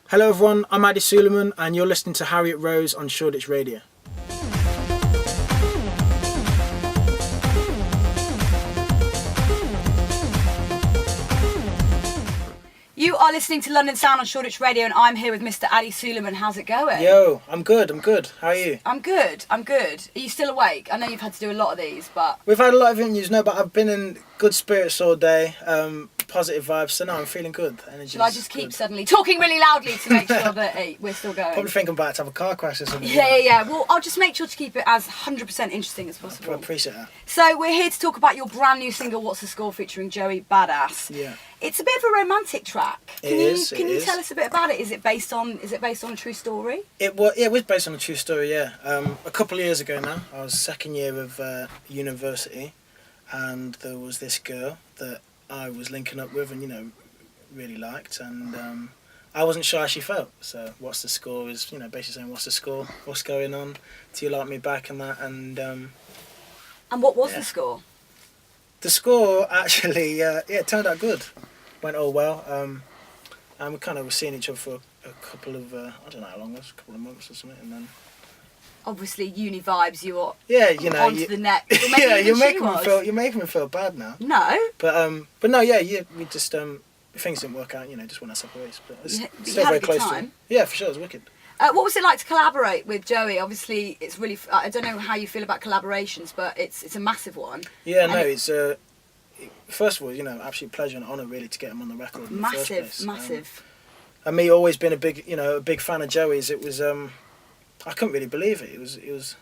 Hello everyone, I'm Ady Suleiman and you're listening to Harriet Rose on Shoreditch Radio. You are listening to London Sound on Shoreditch Radio and I'm here with Mr. Ady Suleiman. How's it going? Yo, I'm good. How are you? I'm good. Are you still awake? I know you've had to do a lot of these, but... We've had a lot of interviews, no, but I've been in good spirits all day, positive vibes, so no, I'm feeling good. Should I just keep suddenly talking really loudly to make sure that we're still going? Probably think I'm about to have a car crash or something. Yeah. Well, I'll just make sure to keep it as 100% interesting as possible. I appreciate that. So we're here to talk about your brand new single, What's the Score, featuring Joey Badass. Yeah. It's a bit of a romantic track. Can you tell us a bit about it? Is it based on a true story? It was based on a true story, yeah. A couple of years ago now, I was second year of university, and there was this girl that I was linking up with and, really liked, and I wasn't sure how she felt. So What's the Score is, basically saying, what's the score? What's going on? Do you like me back and that? And what was the score? The score actually, it turned out good. Went all well. And we kind of were seeing each other for a couple of, I don't know how long it was, a couple of months or something, and then... Obviously, uni vibes, you're onto the net. You're making me feel bad now. No. But no, we just, things didn't work out, just went our separate ways. But it's still very close to him. Yeah, for sure, it was wicked. What was it like to collaborate with Joey? Obviously, it's really, I don't know how you feel about collaborations, but it's a massive one. Yeah, no, it's... First of all, absolute pleasure and honour really to get him on the record. In the first place. Massive. And me always been a big fan of Joey's. It was I couldn't really believe it. It was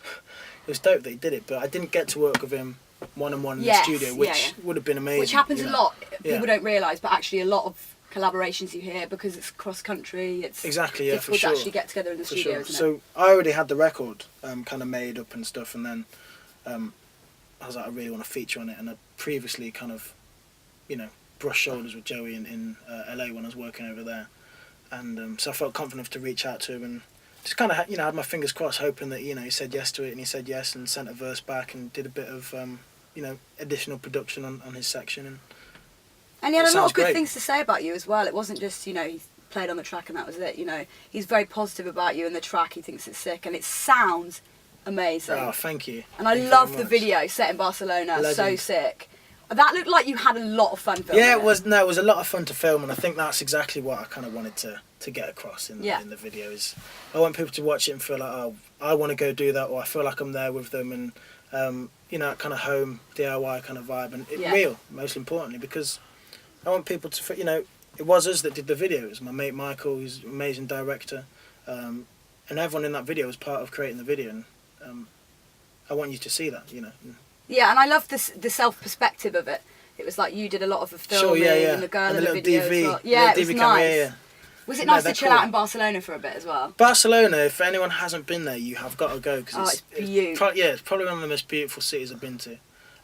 dope that he did it, but I didn't get to work with him one-on-one in the studio, which would have been amazing. Which happens a lot. People don't realise, but actually a lot of collaborations you hear, because it's cross country. It's difficult to actually get together in the studio. Isn't it? So I already had the record kind of made up and stuff, and then I was like, I really want to feature on it, and I previously kind of, brushed shoulders with Joey in LA when I was working over there, and so I felt confident to reach out to him and just kind of had my fingers crossed, hoping that he said yes to it, and he said yes and sent a verse back and did a bit of additional production on his section, and he had a lot of good things to say about you as well. It wasn't just he played on the track and that was it. He's very positive about you and the track. He thinks it's sick and it sounds amazing. Oh, thank you. And I love the video set in Barcelona. Legend. So sick. That looked like you had a lot of fun filming. Yeah, it was a lot of fun to film, and I think that's exactly what I kind of wanted to get across in the video. Is I want people to watch it and feel like, oh, I want to go do that, or I feel like I'm there with them, and that kind of home DIY kind of vibe, and real, most importantly, because I want people to, it was us that did the video. It was my mate Michael, who's an amazing director, and everyone in that video was part of creating the video, and I want you to see that, Yeah, and I love the self-perspective of it. It was like you did a lot of the filming and the girl in the video DV, as well. Yeah, it was DV nice. camera, Was it nice to chill out in Barcelona for a bit as well? Barcelona, if anyone hasn't been there, you have got to go, because it's beautiful. It's probably one of the most beautiful cities I've been to.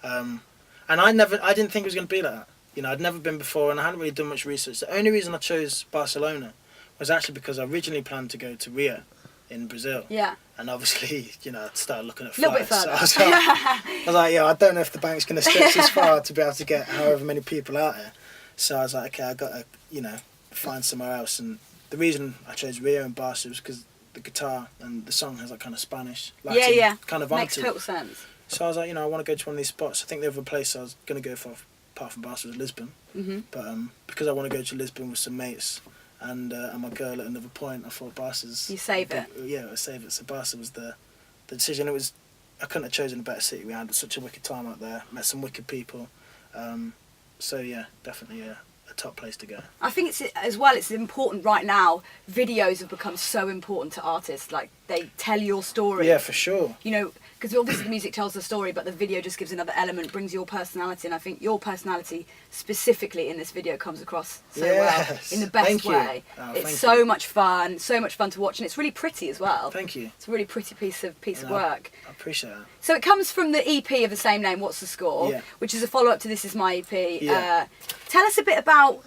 And I didn't think it was going to be like that. I'd never been before, and I hadn't really done much research. The only reason I chose Barcelona was actually because I originally planned to go to Rio in Brazil. Yeah. And obviously, I started looking at flights. A little bit further. So I was like, I don't know if the bank's going to stretch this far to be able to get however many people out here. So I was like, okay, I got to, find somewhere else. And the reason I chose Rio and Barca was because the guitar and the song has that kind of Spanish, Latin kind of vibe. Makes total sense. So I was like, I want to go to one of these spots. I think the other place I was going to go for, apart from Barca, was Lisbon. Mm-hmm. But because I want to go to Lisbon with some mates, and my girl at another point, I thought Barca's... You save it. Yeah, I save it. So Barca was the decision. I couldn't have chosen a better city. We had such a wicked time out there, met some wicked people. So yeah, definitely a top place to go. I think it's important right now. Videos have become so important to artists. Like, they tell your story. Yeah, for sure. Because obviously the music tells the story, but the video just gives another element, brings your personality, and I think your personality specifically in this video comes across so well, in the best way. It's so much fun to watch, and it's really pretty as well. Thank you. It's a really pretty piece of work. I appreciate that. So it comes from the EP of the same name, What's the Score, which is a follow-up to This Is My EP. Yeah. Tell us a bit about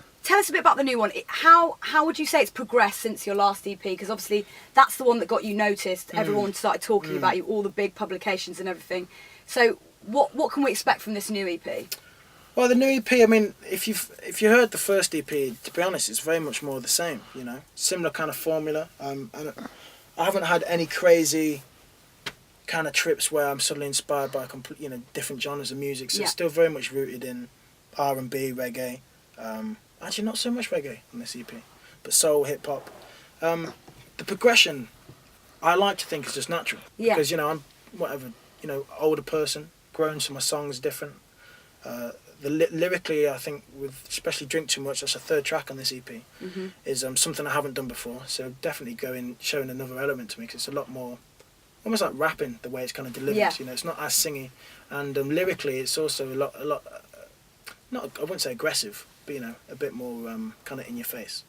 the new one. How would you say it's progressed since your last EP? Because obviously that's the one that got you noticed. Everyone started talking about you, all the big publications and everything. So what can we expect from this new EP? Well, the new EP, I mean, if you heard the first EP, to be honest, it's very much more the same. You know, similar kind of formula. And I haven't had any crazy kind of trips where I'm suddenly inspired by different genres of music. So it's still very much rooted in R&B, reggae. Actually, not so much reggae on this EP, but soul, hip hop. The progression, I like to think, is just natural. Yeah. Because I'm older person, grown, so my song's different. Lyrically, I think, with especially Drink Too Much, that's a third track on this EP, is something I haven't done before. So definitely showing another element to me, because it's a lot more, almost like rapping, the way it's kind of delivered. Yeah. It's not as singy, and lyrically, it's also a lot. Not, I wouldn't say aggressive, but a bit more kind of in your face.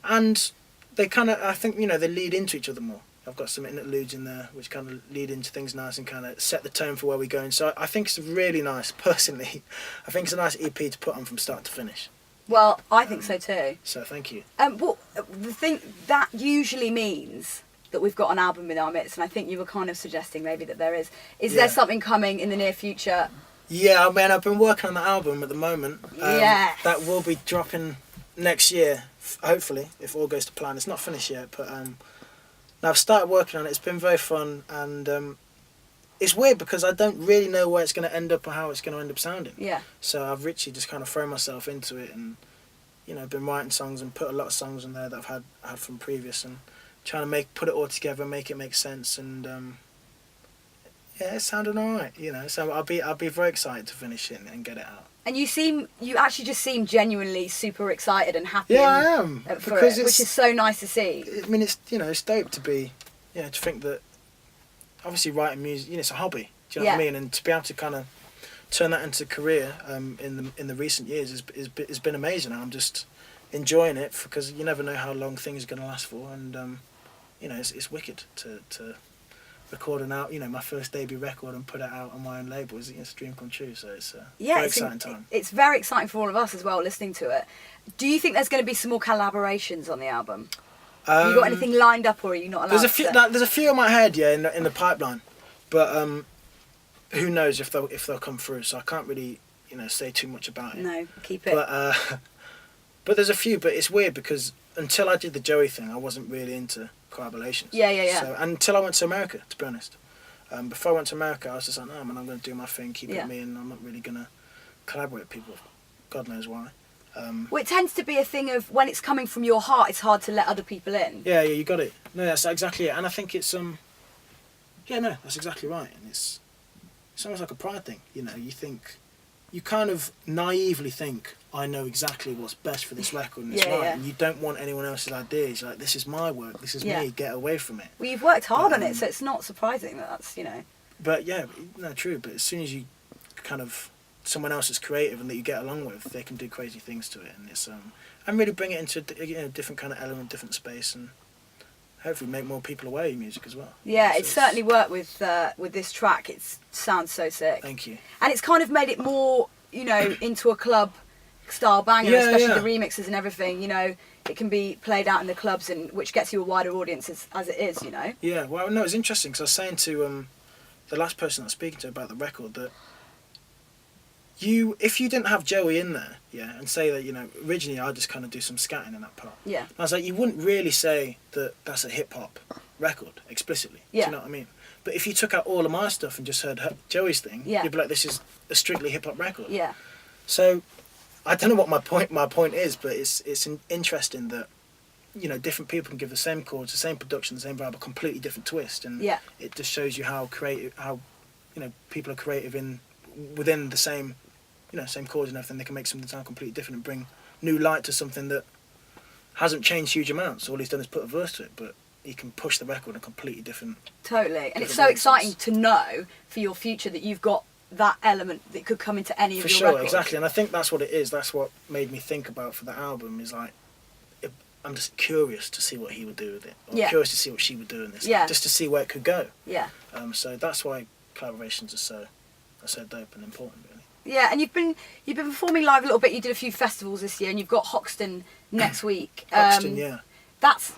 And they kind of, I think, they lead into each other more. I've got some interludes in there which kind of lead into things nice and kind of set the tone for where we're going. So I think it's really nice, personally. I think it's a nice EP to put on from start to finish. Well, I think so too. So thank you. Well, the thing that usually means that we've got an album in our midst, and I think you were kind of suggesting maybe that there is. Is there something coming in the near future? Yeah, I mean, I've been working on the album at the moment. Yes. That will be dropping next year, hopefully, if all goes to plan. It's not finished yet, but now I've started working on it. It's been very fun, and it's weird because I don't really know where it's going to end up or how it's going to end up sounding. Yeah. So I've literally just kind of thrown myself into it, and been writing songs and put a lot of songs in there that I've had from previous, and trying to put it all together, make it make sense, and yeah, it sounded alright. So I'll be very excited to finish it and get it out. And you actually just seem genuinely super excited and happy. Yeah, I am. For it, which is so nice to see. I mean, it's it's dope to be, to think that, obviously writing music, it's a hobby. Do you know what I mean? And to be able to kind of turn that into a career in the recent years has been amazing. I'm just enjoying it because you never know how long things are going to last for, and it's wicked to record my first debut record and put it out on my own label. It's a dream come true, so it's very exciting time. It's very exciting for all of us as well, listening to it. Do you think there's going to be some more collaborations on the album? Have you got anything lined up, or are you not allowed There's a few in my head, in the pipeline, but who knows if they'll come through, so I can't really say too much about it. No, keep it. But there's a few, but it's weird because until I did the Joey thing, I wasn't really into collaborations. Yeah. So until I went to America, to be honest. Before I went to America, I was just like, no, man, I'm going to do my thing, keep it me, and I'm not really going to collaborate with people. God knows why. Well, it tends to be a thing of when it's coming from your heart, it's hard to let other people in. Yeah, you got it. No, that's exactly it. And I think it's that's exactly right. And it's almost like a pride thing. You kind of naively think, I know exactly what's best for this record and it's right. And you don't want anyone else's ideas. You're like, this is my work, this is me, get away from it. Well, you've worked hard on it, so it's not surprising that's. But yeah, no, true. But as soon as you kind of, someone else is creative and that you get along with, they can do crazy things to it. And it's and really bring it into a different kind of element, different space, and hopefully make more people aware of your music as well. Yeah, so it's certainly worked with this track. It sounds so sick. Thank you. And it's kind of made it more, into a club style banger, especially the remixes and everything. It can be played out in the clubs, and which gets you a wider audience as it is. Yeah, well, no, it's interesting because I was saying to the last person I was speaking to about the record that if you didn't have Joey in there, and say that, originally I just kind of do some scatting in that part. Yeah. And I was like, you wouldn't really say that that's a hip hop record explicitly. Yeah. Do you know what I mean? But if you took out all of my stuff and just heard Joey's thing, you'd be like, this is a strictly hip hop record. Yeah. So I don't know what my point is, but it's interesting that different people can give the same chords, the same production, the same vibe, a completely different twist, and it just shows you how people are creative within the same same chords and everything. They can make something sound completely different and bring new light to something that hasn't changed huge amounts. All he's done is put a verse to it, but he can push the record in a completely different. Totally, and it's so exciting to know for your future that you've got that element that could come into any of your records. Exactly, and I think that's what it is. That's what made me think about for the album is like, I'm just curious to see what he would do with it. Or curious to see what she would do in this. Just to see where it could go. Yeah. So that's why collaborations are so dope and important, really. Yeah, and you've been performing live a little bit. You did a few festivals this year, and you've got Hoxton next week. Hoxton, yeah. That's,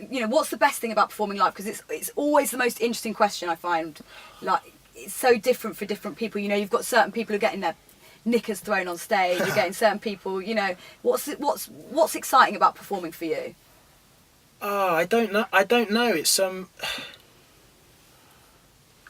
what's the best thing about performing live? Because it's always the most interesting question I find. Like, it's so different for different people. You know, you've got certain people who are getting their knickers thrown on stage. You're getting certain people. You know, what's exciting about performing for you? Oh, I don't know. It's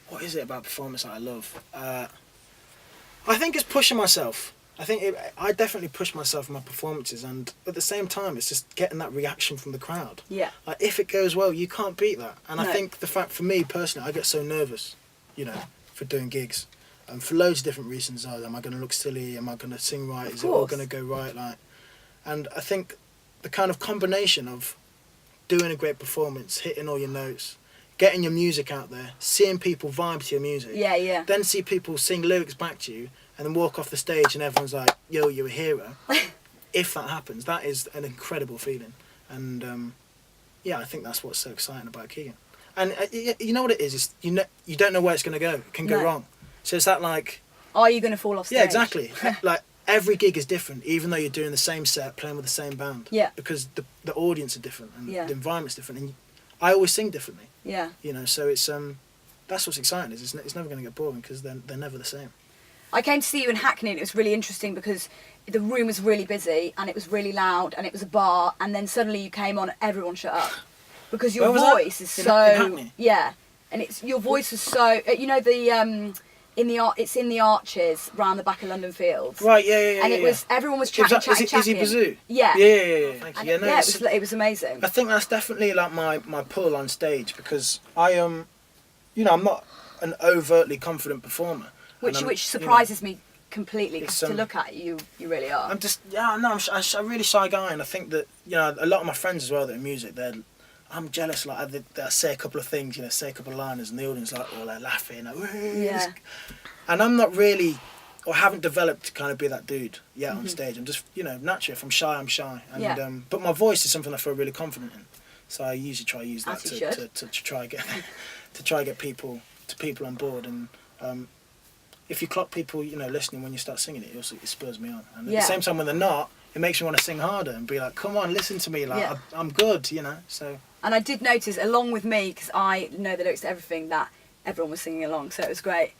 what is it about performance that I love? I think it's pushing myself. I definitely push myself in my performances, and at the same time, it's just getting that reaction from the crowd. Yeah. Like, if it goes well, you can't beat that. And No. I think the fact, for me personally, I get so nervous, you know, for doing gigs, and for loads of different reasons. Am I going to look silly? Am I going to sing right? Is it all going to go right? Like, and I think the kind of combination of doing a great performance, hitting all your notes, getting your music out there, seeing people vibe to your music. Yeah, yeah. Then see people sing lyrics back to you, and then walk off the stage and everyone's like, yo, you're a hero. If that happens, that is an incredible feeling. And yeah, I think that's what's so exciting about gigging. And you know what it is? It's, you don't know where it's going to go. It can go wrong. So it's that like... Are you going to fall off stage? Yeah, exactly. Like, every gig is different, even though you're doing the same set, playing with the same band. Yeah. Because the audience are different, and the environment's different. And I always sing differently. Yeah. You know, so it's... that's what's exciting. It's never going to get boring, because they're never the same. I came to see you in Hackney, and it was really interesting because the room was really busy and it was really loud and it was a bar, and then suddenly you came on and everyone shut up because your voice is so yeah, and it's your voice is so you know the it's in the arches round the back of London Fields, right? Yeah. And it was everyone was chatting. Is he Bazoo? Yeah. Thank you. Yeah, it was amazing. I think that's definitely like my pull on stage, because I you know, I'm not an overtly confident performer. Which surprises me completely, because to look at you really are. I'm just I'm a really shy guy, and I think that, you know, a lot of my friends as well that are music, I'm jealous. Like I say a couple of things, you know, say a couple of liners, and the audience like, oh, they're laughing, like, yeah. And I'm not really, or haven't developed to kind of be that dude yet on stage. I'm just, you know, naturally, if I'm shy, I'm shy, and but my voice is something I feel really confident in, so I usually try to use that to try to get people on board. And if you clock people, you know, listening when you start singing it, it spurs me on. And at the same time, when they're not, it makes me want to sing harder and be like, come on, listen to me, like, I'm good, you know, so. And I did notice, along with me, because I know the lyrics to everything, that everyone was singing along, so it was great.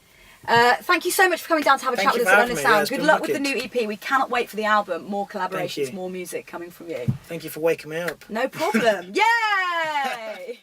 Thank you so much for coming down to have a chat with us at London Sound. Good luck with the new EP. We cannot wait for the album. More collaborations, more music coming from you. Thank you for waking me up. No problem. Yay!